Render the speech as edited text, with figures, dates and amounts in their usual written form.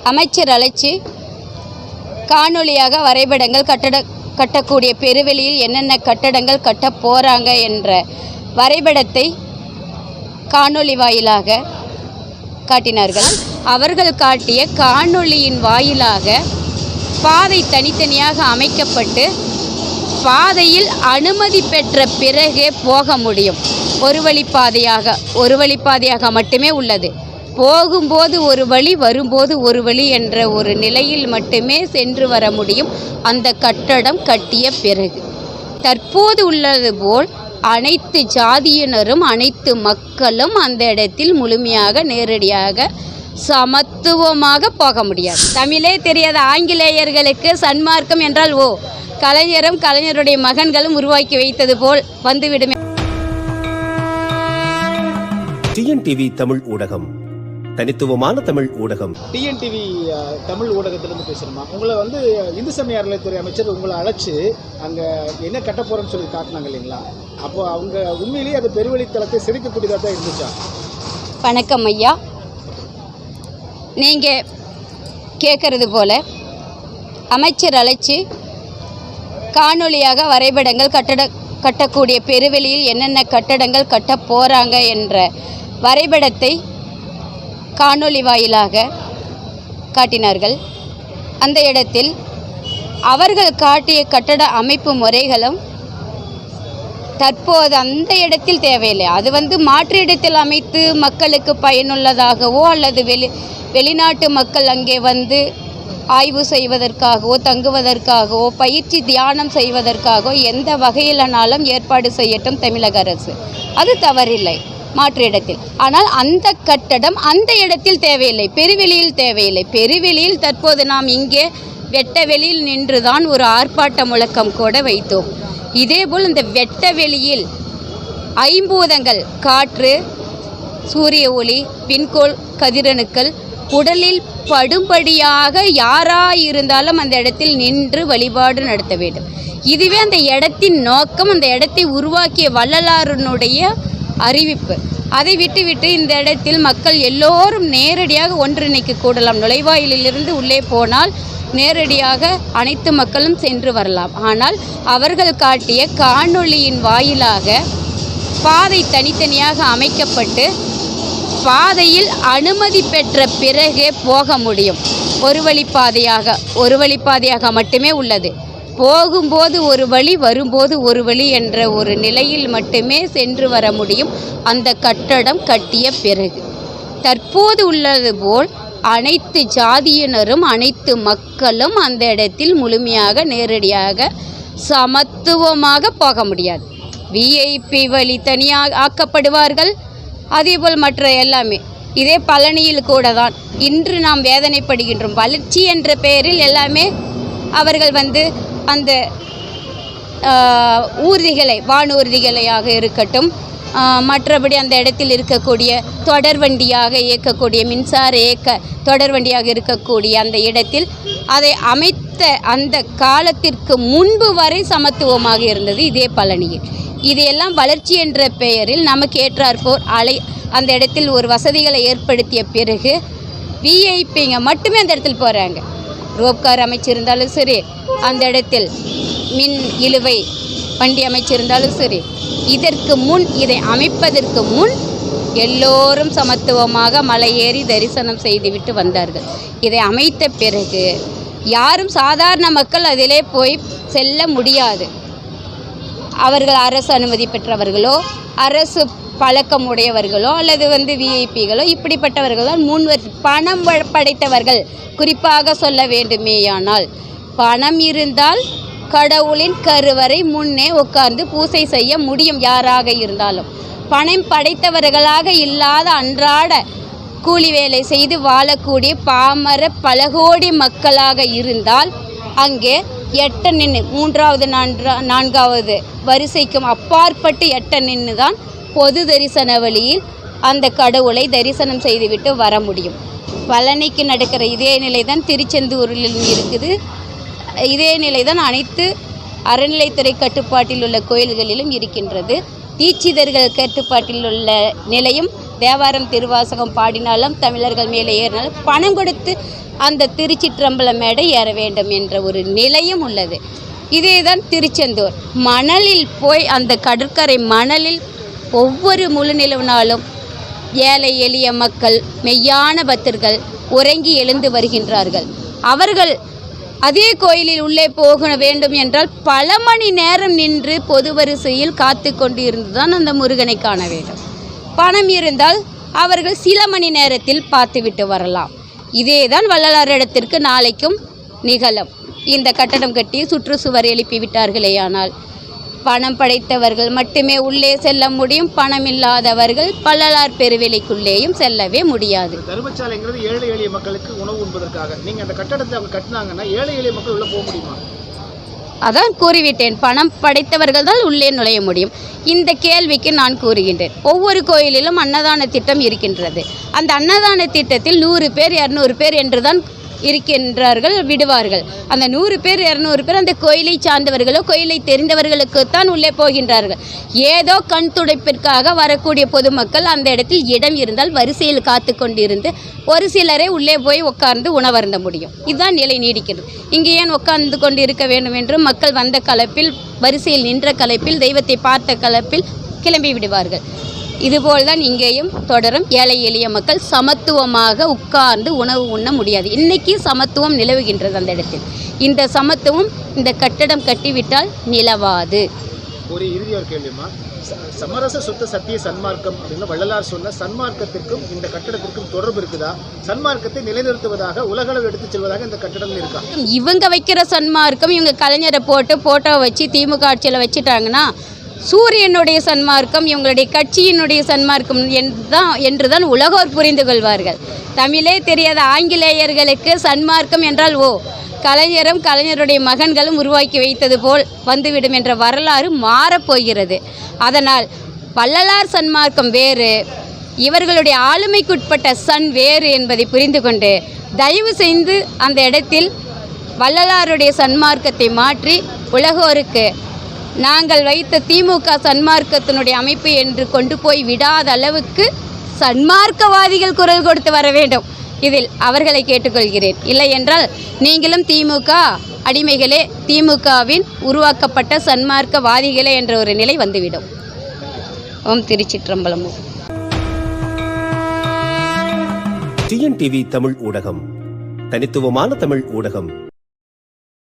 அமைச்சர் அழைச்சி காணொளியாக வரைபடங்கள் கட்டக்கூடிய பெருவெளியில் என்னென்ன கட்டடங்கள் கட்ட போகிறாங்க என்ற வரைபடத்தை காணொளி வாயிலாக காட்டினார்கள். அவர்கள் காட்டிய காணொளியின் வாயிலாக பாதை தனித்தனியாக அமைக்கப்பட்டு பாதையில் அனுமதி பெற்ற பிறகே போக முடியும். ஒரு வழிப்பாதையாக மட்டுமே உள்ளது. போகும்போது ஒரு வழி, வரும்போது ஒரு வழி என்ற ஒரு நிலையில் மட்டுமே சென்று வர முடியும் அந்த கட்டடம் கட்டிய பிறகு. தற்போது உள்ளது போல் அனைத்து ஜாதியினரும் அனைத்து மக்களும் அந்த இடத்தில் முழுமையாக நேரடியாக சமத்துவமாக போக முடியாது. தமிழே தெரியாத ஆங்கிலேயர்களுக்கு சன்மார்க்கம் என்றால் கலைஞரும் கலைஞருடைய மகன்களும் உருவாக்கி வைத்தது போல் வந்துவிடுமே. டிஎன்டிவி தமிழ் ஊடகம், தனித்துவமான தமிழ் ஊடகம். டிஎன்டிவி தமிழ் ஊடகத்திலிருந்து பேசுகிறோமா. உங்களை இந்து சமய அறநிலையத்துறை அமைச்சர் உங்களை அழைச்சி அங்கே என்ன கட்ட போகிறோன்னு சொல்லி காட்டினாங்க இல்லைங்களா? அப்போ அவங்க உண்மையிலேயே அது பெருவழித்தளத்தை சிதைக்கக்கூடியதாக தான் இருந்துச்சா? வணக்கம் ஐயா. நீங்கள் கேட்குறது போல் அமைச்சர் அழைச்சி காணொளியாக வரைபடங்கள் கட்டக்கூடிய பெருவெளியில் என்னென்ன கட்டடங்கள் கட்ட போகிறாங்க என்ற வரைபடத்தை காணொளி வாயிலாக காட்டினார்கள். அந்த இடத்தில் அவர்கள் காட்டிய கட்டட அமைப்பு முறைகளும் தற்போது அந்த இடத்தில் தேவையில்லை. அது மாற்று இடத்தில் அமைத்து மக்களுக்கு பயனுள்ளதாகவோ அல்லது வெளிநாட்டு மக்கள் அங்கே ஆய்வு செய்வதற்காகவோ தங்குவதற்காகவோ பயிற்சி தியானம் செய்வதற்காகவோ எந்த வகையிலனாலும் ஏற்பாடு செய்யட்டும் தமிழக அரசு. அது தவறில்லை மாற்று இடத்தில். ஆனால் அந்த கட்டடம் அந்த இடத்தில் தேவையில்லை, பெருவெளியில் தேவையில்லை. பெருவெளியில் தற்போது நாம் இங்கே வெட்ட வெளியில் நின்றுதான் ஒரு ஆர்ப்பாட்ட முழக்கம் கூட வைத்தோம். இதேபோல் இந்த வெட்ட வெளியில் ஐம்பூதங்கள் காற்று, சூரிய ஒளி, விண்கோள் கதிரணுக்கள் உடலில் படும்படியாக யாராயிருந்தாலும் அந்த இடத்தில் நின்று வழிபாடு நடத்த வேண்டும். இதுவே அந்த இடத்தின் நோக்கம், அந்த இடத்தை உருவாக்கிய வள்ளலாருடைய அறிவிப்பு. அதை விட்டுவிட்டு இந்த இடத்தில் மக்கள் எல்லோரும் நேரடியாக ஒன்றிணைக்க கூடலாம். நுழைவாயிலிருந்து உள்ளே போனால் நேரடியாக அனைத்து மக்களும் சென்று வரலாம். ஆனால் அவர்கள் காட்டிய காணொளியின் வாயிலாக பாதை தனித்தனியாக அமைக்கப்பட்டு பாதையில் அனுமதி பெற்ற பிறகே போக முடியும். ஒரு வழிப்பாதையாக மட்டுமே உள்ளது. போகும்போது ஒரு வழி, வரும்போது ஒரு வழி என்ற ஒரு நிலையில் மட்டுமே சென்று வர முடியும் அந்த கட்டடம் கட்டிய பிறகு. தற்போது உள்ளது போல் அனைத்து ஜாதியினரும் அனைத்து மக்களும் அந்த இடத்தில் முழுமையாக நேரடியாக சமத்துவமாக போக முடியாது. விஐபி வழி தனியாக ஆக்கப்படுவார்கள். அதேபோல் மற்ற எல்லாமே இதே பழனியில் கூட தான் இன்று நாம் வேதனைப்படுகின்றோம். வளர்ச்சி என்ற பெயரில் எல்லாமே அவர்கள் அந்த ஊர்திகளை, வானூர்திகளையாக இருக்கட்டும், மற்றபடி அந்த இடத்தில் இருக்கக்கூடிய தொடர்வண்டியாக இயக்கக்கூடிய மின்சார தொடர்வண்டியாக இருக்கக்கூடிய அந்த இடத்தில் அதை அமைத்த அந்த காலத்திற்கு முன்பு வரை சமத்துவமாக இருந்தது இதே பழனியில். இதையெல்லாம் வளர்ச்சி என்ற பெயரில் நமக்கு ஏற்றாற்போர் அந்த இடத்தில் ஒரு வசதிகளை ஏற்படுத்திய பிறகு விஐபிங்க மட்டுமே அந்த இடத்தில் போகிறாங்க. ரோப்கார் அமைச்சிருந்தாலும் சரி, அந்த இடத்தில் மின் இழுவை வண்டி அமைச்சிருந்தாலும் சரி, இதை அமைப்பதற்கு முன் எல்லோரும் சமத்துவமாக மலை ஏறி தரிசனம் செய்துவிட்டு வந்தார்கள். இதை அமைத்த பிறகு யாரும் சாதாரண மக்கள் அதிலே போய் செல்ல முடியாது. அவர்கள் அரசு அனுமதி பெற்றவர்களோ, அரசு பழக்கம் உடையவர்களோ அல்லது விஐபிகளோ இப்படிப்பட்டவர்கள் தான் பணம் படைத்தவர்கள். குறிப்பாக சொல்ல வேண்டுமேயானால், பணம் இருந்தால் கடவுளின் கருவறை முன்னே உட்கார்ந்து பூசை செய்ய முடியும் யாராக இருந்தாலும். பணம் படைத்தவர்களாக இல்லாத அன்றாட கூலி வேலை செய்து வாழக்கூடிய பாமர பலகோடி மக்களாக இருந்தால் அங்கே எட்ட நின்று, மூன்றாவது நான்காவது வரிசைக்கும் அப்பாற்பட்டு எட்ட நின்று தான் பொது தரிசன வழியில் அந்த கடவுளை தரிசனம் செய்துவிட்டு வர முடியும். பழனிக்கு நடக்கிற இதே நிலை தான் திருச்செந்தூரிலும் இருக்குது. இதே நிலை தான் அனைத்து அறநிலைத்துறை கட்டுப்பாட்டில் உள்ள கோயில்களிலும் இருக்கின்றது. தீட்சிதர்கள் கட்டுப்பாட்டில் உள்ள நிலையும் தேவாரம் திருவாசகம் பாடினாலும் தமிழர்கள் மேலே ஏறினாலும் பணம் கொடுத்து அந்த திருச்சிற்றம்பலம் மேடை ஏற வேண்டும் என்ற ஒரு நிலையும் உள்ளது. இதேதான் திருச்செந்தூர். மணலில் போய் அந்த கடற்கரை மணலில் ஒவ்வொரு முழு நிலவு நாளும் ஏழை எளிய மக்கள், மெய்யான பக்தர்கள் உறங்கி எழுந்து வருகின்றார்கள். அவர்கள் அதே கோயிலில் உள்ளே போக வேண்டும் என்றால் பல மணி நேரம் நின்று பொது வரிசையில் காத்து கொண்டு இருந்துதான் அந்த முருகனை காண வேண்டும். பணம் இருந்தால் அவர்கள் சில மணி நேரத்தில் பார்த்துவிட்டு வரலாம். இதேதான் வள்ளலார் இடத்திற்கு நாளைக்கும் நிகழும். இந்த கட்டடம் கட்டி சுற்றுச்சுவர் எழுப்பி விட்டார்களேயானால் பணம் படைத்தவர்கள் மட்டுமே உள்ளே செல்ல முடியும். பணம் இல்லாதவர்கள் வள்ளலார் பெருவெளிக்குள்ளேயும் செல்லவே முடியாது. தர்மசாலைங்கிறது ஏழை எளிய மக்களுக்கு உணவு உண்பதற்காக. நீங்க அந்த கட்டடத்தை அவங்க கட்டினாங்கன்னா ஏழை எளிய மக்கள் உள்ள போக முடியுமா? அதான் கூறிவிட்டேன், பணம் படைத்தவர்கள் தான் உள்ளே நுழைய முடியும். இந்த கேள்விக்கு நான் கூறுகின்றேன், ஒவ்வொரு கோயிலிலும் அன்னதான திட்டம் இருக்கின்றது. அந்த அன்னதான திட்டத்தில் 100 பேர் 200 பேர் என்றுதான் இருக்கின்றார்கள், விடுவார்கள். அந்த 100 பேர் 200 பேர் அந்த கோயிலை சார்ந்தவர்களோ கோயிலை தெரிந்தவர்களுக்குத்தான் உள்ளே போகின்றார்கள். ஏதோ கண் துடைப்பிற்காக வரக்கூடிய பொதுமக்கள் அந்த இடத்தில் இடம் இருந்தால் வரிசையில் காத்து கொண்டிருந்து ஒரு சிலரே உள்ளே போய் உட்கார்ந்து உணவருந்த முடியும். இதுதான் நிலை நீடிக்கிறது. இங்கே ஏன் உட்கார்ந்து கொண்டு இருக்க வேண்டும் என்று மக்கள் வந்த கலப்பில், வரிசையில் நின்ற கலப்பில், தெய்வத்தை பார்த்த கலப்பில் கிளம்பி விடுவார்கள். இதுபோல்தான் இங்கேயும் தொடரும். ஏழை எளிய மக்கள் சமத்துவமாக உட்கார்ந்து உணவு உண்ண முடியாது. இன்னைக்கு சமத்துவம் நிலவுகின்றது அந்த இடத்தில். இந்த சமத்துவம் இந்த கட்டடம் கட்டிவிட்டால் நிலவாது. ஒரு இறுதி ஒரு கேள்விமா, சமரச சுத்த சத்திய சன்மார்க்கம் அப்படின்னு வள்ளலார் சொன்ன சன்மார்க்கத்திற்கும் இந்த கட்டடத்திற்கும் தொடர்பு இருக்குதா? சன்மார்க்கத்தை நிலைநிறுத்துவதாக உலகளவு எடுத்துச் செல்வதாக இந்த கட்டடம் இருக்கா? இவங்க வைக்கிற சன்மார்க்கம், இவங்க கலைஞரை போட்டு போட்டோ வச்சு திமுக ஆட்சியில் வச்சுட்டாங்கன்னா சூரியனுடைய சன்மார்க்கம் இவங்களுடைய கட்சியினுடைய சன்மார்க்கம் என்றுதான் உலகோர் புரிந்து கொள்வார்கள். தமிழே தெரியாத ஆங்கிலேயர்களுக்கு சன்மார்க்கம் என்றால் கலைஞரும் கலைஞருடைய மகன்களும் உருவாக்கி வைத்தது போல் வந்துவிடும் என்ற வரலாறு மாறப்போகிறது. அதனால் வள்ளலார் சன்மார்க்கம் வேறு, இவர்களுடைய ஆளுமைக்குட்பட்ட வேறு என்பதை புரிந்து கொண்டு தயவு செய்து அந்த இடத்தில் வள்ளலாருடைய சன்மார்க்கத்தை மாற்றி உலகோருக்கு நாங்கள் வைத்த திமுக சன்மார்க்கத்தினுடைய அமைப்பு என்று கொண்டு போய் விடாத அளவுக்கு சன்மார்க்கவாதிகள் குரல் கொடுத்து வர வேண்டும். இதில் அவர்களை கேட்டுக்கொள்கிறேன். இல்லை என்றால் நீங்களும் திமுக அடிமைகளே, திமுகவின் உருவாக்கப்பட்ட சன்மார்க்கவாதிகளே என்ற ஒரு நிலை வந்துவிடும். ஓம் திருச்சிற்றம்பலம். டிஎன்டிவி தமிழ் ஊடகம், தனித்துவமான தமிழ் ஊடகம்.